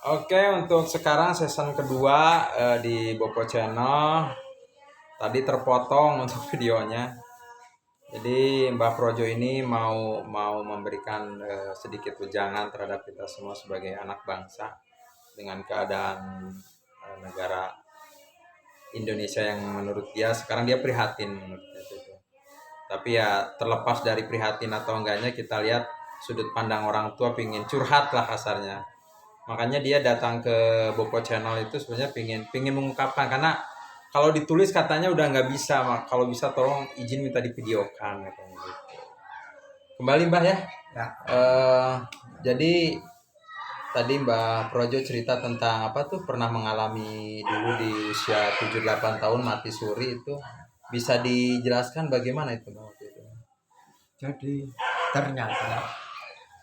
Oke, untuk sekarang season kedua di Bopo Channel. Tadi terpotong untuk videonya. Jadi Mbah Projo ini mau memberikan sedikit wejangan terhadap kita semua sebagai anak bangsa dengan keadaan negara Indonesia yang menurut dia sekarang dia prihatin menurut dia itu. Tapi ya terlepas dari prihatin atau enggaknya, kita lihat sudut pandang orang tua, pingin curhat lah kasarnya. Makanya dia datang ke Bopo Channel itu sebenarnya pingin mengungkapkan, karena kalau ditulis katanya udah nggak bisa, kalau bisa tolong izin minta divideokan katanya gitu. Kembali Mbah ya. Ya. Jadi tadi Mbah Projo cerita tentang apa tuh, pernah mengalami dulu di usia 7-8 tahun mati suri itu. Bisa dijelaskan bagaimana itu Mbah waktu itu? Jadi ternyata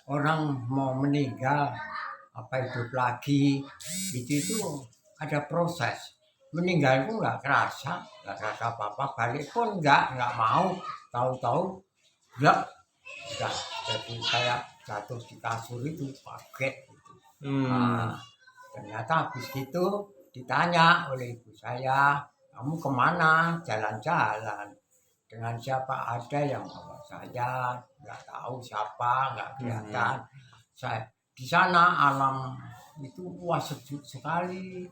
orang mau meninggal apa hidup lagi itu ada proses. Meninggal itu nggak kerasa apa-apa, balik pun nggak mau, tahu-tahu nggak udah. Jadi saya jatuh di kasur itu kaget gitu. Nah, ternyata habis itu ditanya oleh ibu saya, kamu kemana? Jalan-jalan. Dengan siapa? Ada yang bawa saya, nggak tahu siapa, nggak kelihatan. Saya di sana alam itu wah sejuk sekali,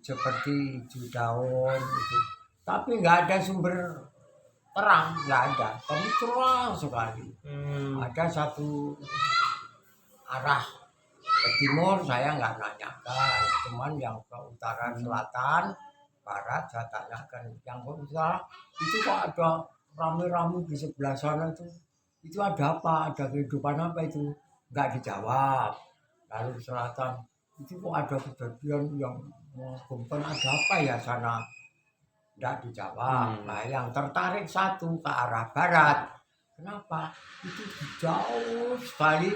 seperti hijau daun gitu. Tapi nggak ada sumber terang, nggak ada. Tapi terang sekali. Ada satu arah ke timur saya nggak nanyakan, cuman yang ke utara, selatan, barat saya tanyakan. Yang ke utara itu kok ada rame-rame di sebelah sana itu ada apa, ada kehidupan apa itu, nggak dijawab. Lalu selatan itu kok ada kejadian yang mengagumkan, ada apa ya sana, nggak dijawab. Nah yang tertarik satu ke arah barat. Kenapa? Itu jauh sekali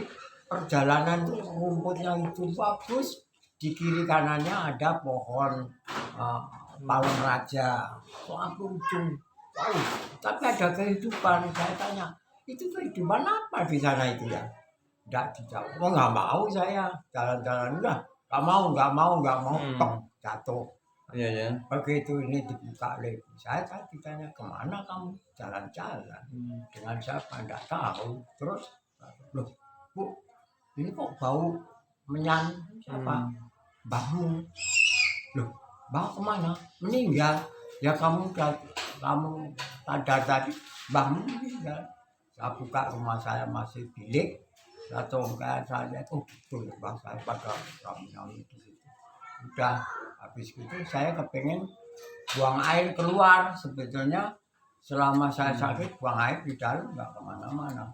perjalanan tuh, rumputnya itu bagus, di kiri kanannya ada pohon palem raja, suatu ujung jauh, tapi ada kehidupan. Saya tanya, itu kehidupan apa di sana itu ya? Nggak dijawab. Oh nggak mau saya jalan-jalan, udah nggak mau tok, jatuh. Iya ya. Begitu ini dibuka oleh ibu saya ditanya, kemana kamu jalan-jalan? Dengan siapa? Nggak tahu. Terus, loh Bu, ini kok bau menyan siapa? Mbahmu. Loh, mbah kemana? Meninggal. Ya kamu sadar tadi, mbahmu meninggal. Saya buka rumah saya masih bilik, saya tongkat, saya lihat, oh betul, mbah saya pada ramai-ramai di situ. Udah, habis itu saya kepengen buang air keluar. Sebetulnya selama saya sakit buang air di dalam nggak kemana-mana.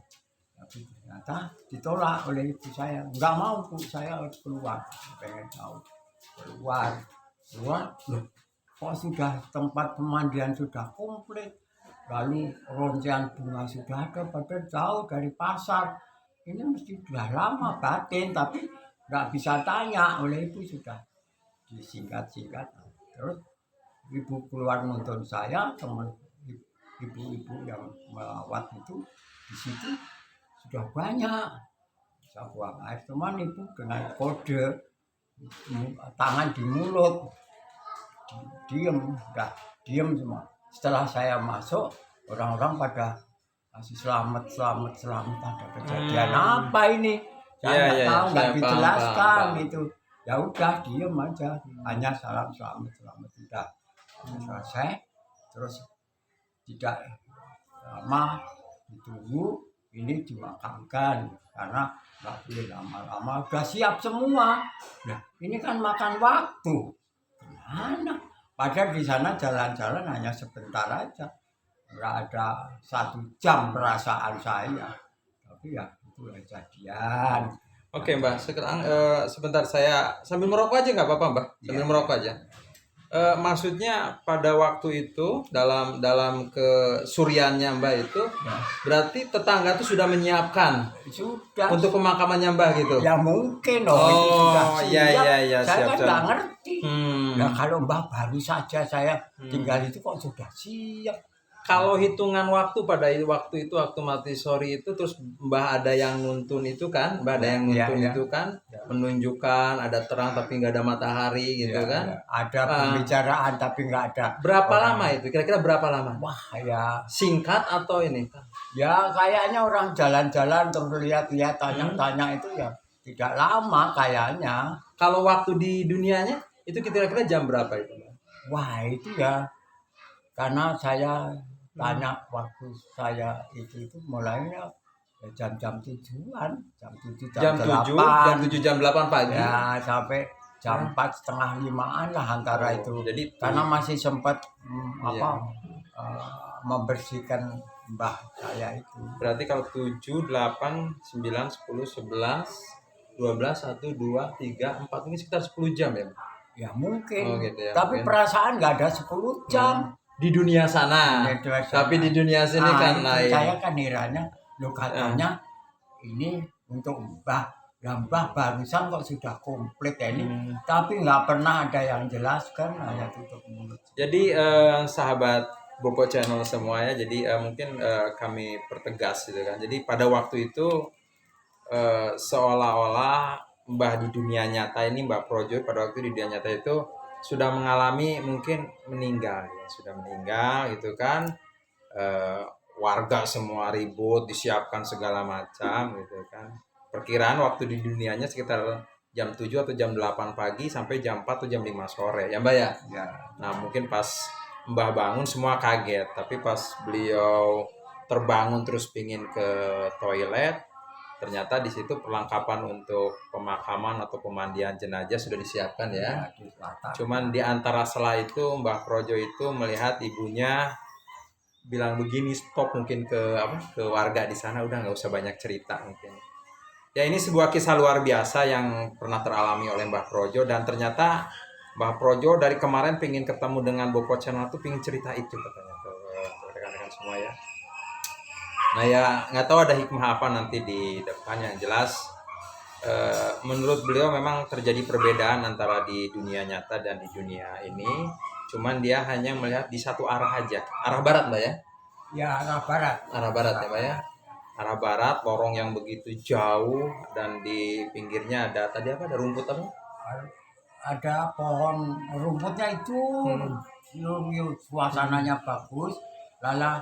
Tapi ternyata ditolak oleh ibu saya. Nggak mau Bu, saya harus keluar. Pengen tahu. Keluar. Loh, kok sudah tempat pemandian sudah komplit. Lalu roncean bunga sudah ada, padahal jauh dari pasar. Ini mesti sudah lama batin, tapi nggak bisa tanya oleh ibu, sudah disingkat-singkat. Terus ibu keluar nonton saya, teman ibu-ibu yang melawat itu di situ sudah banyak. Saya buang air, teman ibu dengan kode tangan di mulut, diem, udah diem semua. Setelah saya masuk, orang-orang pada masih selamat, ada kejadian apa ini? Saya nggak tahu, nggak dijelaskan gitu. Ya udah diem aja, hanya salam selamat udah selesai. Terus tidak lama ditunggu, ini dimakamkan karena nggak boleh lama-lama, udah siap semua. Nah ini kan makan waktu, gimana? Padahal di sana jalan-jalan hanya sebentar aja, nggak ada 1 jam perasaan saya. Tapi ya itu kejadian. Oke Mbak, sekarang sebentar saya sambil merokok aja nggak apa-apa Mbak? Sambil merokok aja. Maksudnya pada waktu itu dalam kesuriannya Mbak itu berarti tetangga tuh sudah menyiapkan Sudah untuk pemakamannya Mbak gitu. ya mungkin itu Oh sudah iya saya siap. kan nggak ngerti. Nah kalau Mbah baru saja saya tinggal itu kok sudah siap. Kalau hitungan waktu pada waktu itu, waktu Montessori itu, terus Mbah ada yang nuntun itu kan, Mbah ada yang Iya, nuntun iya. itu kan, Ya. menunjukkan ada terang tapi nggak ada matahari gitu Ya, kan. ya. Ada Ah, pembicaraan tapi nggak ada berapa orang. lama itu? Kira-kira berapa lama? Wah, ya, Singkat atau ini? ya kayaknya orang jalan-jalan terus lihat-lihat, tanya-tanya itu ya tidak lama kayaknya. Kalau waktu di dunianya itu kira-kira jam berapa itu, Mbah? Wah, itu ya karena saya tanya waktu saya itu mulainya ya jam-jam tujuan, jam 7, Jam jam 7, 8. jam 7, jam 8 pagi. Ya, sampai jam 4 setengah 5-an lah antara Oh, itu. jadi Karena masih sempat Iya. membersihkan mbah saya itu. Berarti kalau 7, 8, 9, 10, 11, 12, 1, 2, 3, 4, ini sekitar 10 jam ya? Ya mungkin. Oh gitu ya. Tapi mungkin. perasaan nggak ada 10 jam. Di dunia sana. Di dunia sana. Tapi di dunia sini kan itu lain. saya kan herannya, lo katanya ini untuk mbah. Ya mbah barusan kok sudah komplit ya ini. Tapi nggak pernah ada yang jelaskan, hanya tutup mulut. Jadi sahabat Bopo Channel semua ya, jadi mungkin kami pertegas gitu kan. Jadi pada waktu itu seolah-olah Mbah di dunia nyata ini, Mbah Projo pada waktu di dunia nyata itu sudah mengalami mungkin meninggal ya, sudah meninggal gitu kan. Warga semua ribut, disiapkan segala macam gitu kan. Perkiraan waktu di dunianya sekitar jam 7 atau jam 8 pagi sampai jam 4 atau jam 5 sore ya Mbak ya. Ya. Nah mungkin pas Mbah bangun semua kaget, tapi pas beliau terbangun terus pingin ke toilet, ternyata di situ perlengkapan untuk pemakaman atau pemandian jenazah sudah disiapkan ya. di selatan. Cuman di antara sela itu Mbah Projo itu melihat ibunya bilang begini, stop mungkin ke warga di sana, udah nggak usah banyak cerita mungkin. Ya ini sebuah kisah luar biasa yang pernah teralami oleh Mbah Projo, dan ternyata Mbah Projo dari kemarin pengen ketemu dengan Bopo Channel tuh, pengen cerita itu katanya ke rekan-rekan semua ya. Nah ya nggak tahu ada hikmah apa nanti di depan. Yang jelas menurut beliau memang terjadi perbedaan antara di dunia nyata dan di dunia ini. Cuman dia hanya melihat di satu arah aja, arah barat Mbak ya. Ya, arah barat. Arah barat ya Mbak ya. Arah barat, lorong yang begitu jauh, dan di pinggirnya ada tadi apa? Ada rumput apa? Ada pohon rumputnya itu, suasananya bagus. Lala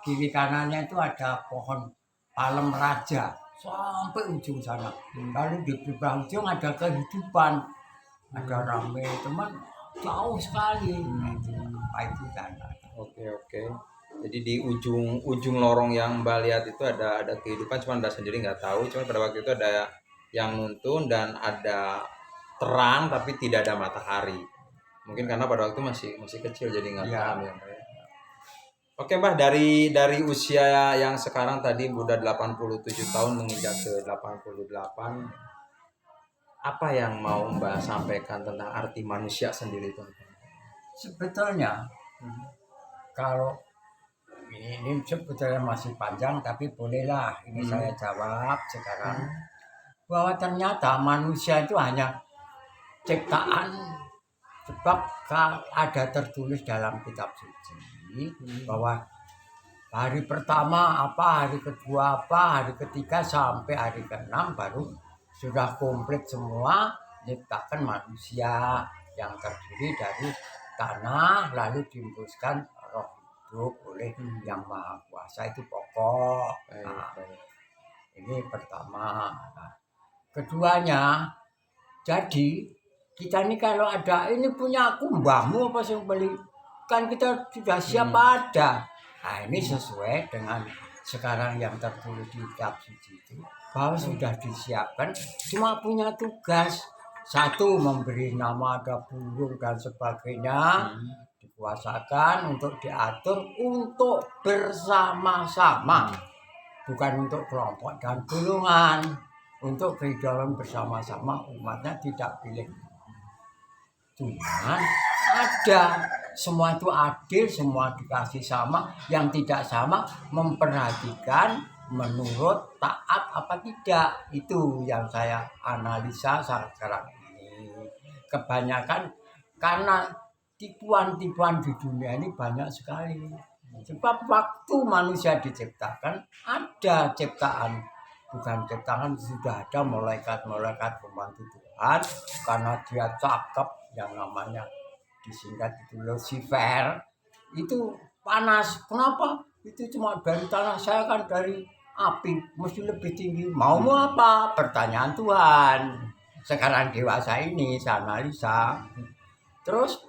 kiri kanannya itu ada pohon palem raja sampai ujung sana. Lalu di beberapa ujung ada kehidupan, ada rame teman jauh sekali. Itu sana. Oke. Jadi di ujung lorong yang Mbak lihat itu ada kehidupan, cuma Mbak sendiri nggak tahu. Cuma pada waktu itu ada yang nuntun dan ada terang tapi tidak ada matahari. Mungkin karena pada waktu masih kecil jadi nggak paham ya Mbak ya. Oke Mbak, dari usia yang sekarang tadi udah 87 tahun menginjak ke 88, apa yang mau Mbak sampaikan tentang arti manusia sendiri itu? Sebetulnya kalau ini sebetulnya masih panjang, tapi bolehlah ini saya jawab sekarang bahwa ternyata manusia itu hanya ciptaan, sebab ada tertulis dalam kitab suci bahwa hari pertama apa, hari kedua apa, hari ketiga sampai hari ke-6 baru sudah komplit semua, ciptakan manusia yang terdiri dari tanah lalu dihembuskan roh hidup oleh yang maha kuasa, itu pokok. Nah, ini pertama. Nah, keduanya, jadi kita ini kalau ada ini punya aku mbahmu apa sih beli, kan kita sudah siap ada. Nah ini sesuai dengan sekarang yang tertulis di kitab suci itu bahwa sudah disiapkan, cuma punya tugas satu memberi nama, ada burung dan sebagainya, dikuasakan untuk diatur untuk bersama-sama, bukan untuk kelompok dan golongan, untuk kehidupan bersama-sama umatnya tidak pilih. Cuman ada, semua itu adil, semua dikasih sama, yang tidak sama memperhatikan menurut taat apa tidak. Itu yang saya analisa sekarang ini. Kebanyakan karena tipuan-tipuan di dunia ini banyak sekali. Sebab waktu manusia diciptakan ada ciptaan, bukan ciptaan, sudah ada malaikat-malaikat pembantu Tuhan karena dia cakep, yang namanya disingkat itu Lucifer, itu panas. Kenapa? Itu cuma dari tanah, saya kan dari api, mesti lebih tinggi. Maumu apa? Pertanyaan Tuhan. Sekarang dewasa ini saya analisa. Terus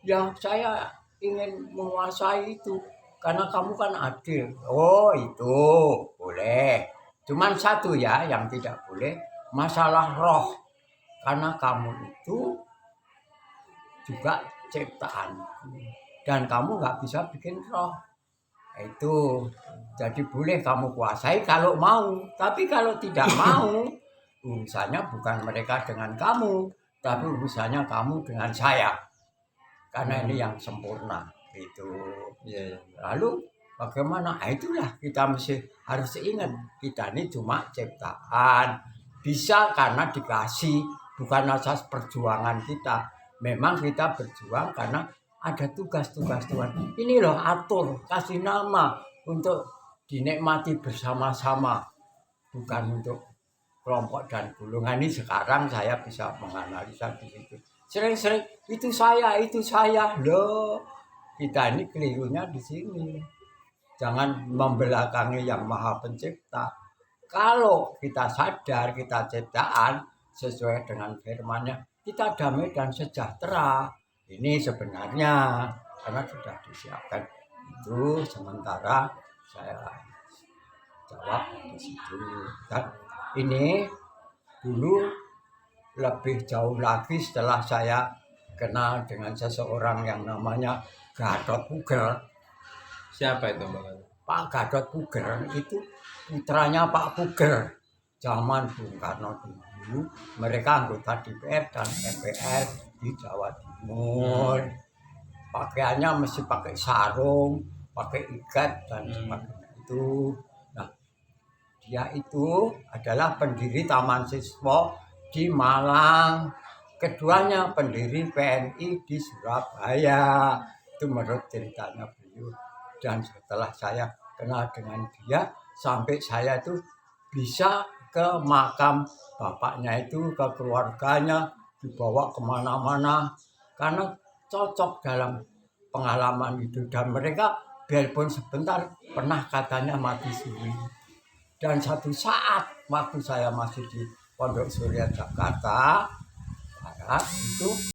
ya saya ingin menguasai itu karena kamu kan adil. Oh itu boleh. Cuman satu ya yang tidak boleh, masalah roh. Karena kamu itu juga ciptaan dan kamu nggak bisa bikin roh. Itu jadi boleh kamu kuasai kalau mau, tapi kalau tidak mau, urusannya bukan mereka dengan kamu, tapi urusannya kamu dengan saya. Karena ini yang sempurna itu. Iya, iya. Lalu bagaimana? Itulah kita harus ingat kita ini cuma ciptaan, bisa karena dikasih, bukan asas perjuangan kita. Memang kita berjuang karena ada tugas-tugas Tuhan. Ini loh atur, kasih nama untuk dinikmati bersama-sama, bukan untuk kelompok dan golongan. Ini sekarang saya bisa menganalisa di situ. Sering-sering itu saya loh. Kita ini kelirunya di sini. Jangan membelakangi yang Maha Pencipta. Kalau kita sadar kita ciptaan sesuai dengan firman-Nya, kita damai dan sejahtera. Ini sebenarnya karena sudah disiapkan. Itu sementara saya jawab di situ. Dan ini dulu lebih jauh lagi setelah saya kenal dengan seseorang yang namanya Gatot Puger. Siapa itu Bang? Pak Gatot Puger itu putranya Pak Puger. Zaman Bung Karno dulu, mereka anggota DPR dan MPR di Jawa Timur. Pakaiannya mesti pakai sarung, pakai ikat dan sebagainya itu. Nah, dia itu adalah pendiri Taman Siswa di Malang. Keduanya pendiri PNI di Surabaya. Itu menurut ceritanya beliau. Dan setelah saya kenal dengan dia, sampai saya itu bisa ke makam bapaknya itu, ke keluarganya, dibawa kemana-mana. Karena cocok dalam pengalaman hidup. Dan mereka biarpun sebentar pernah katanya mati suri. Dan satu saat waktu saya masih di Pondok Surya Jakarta Barat itu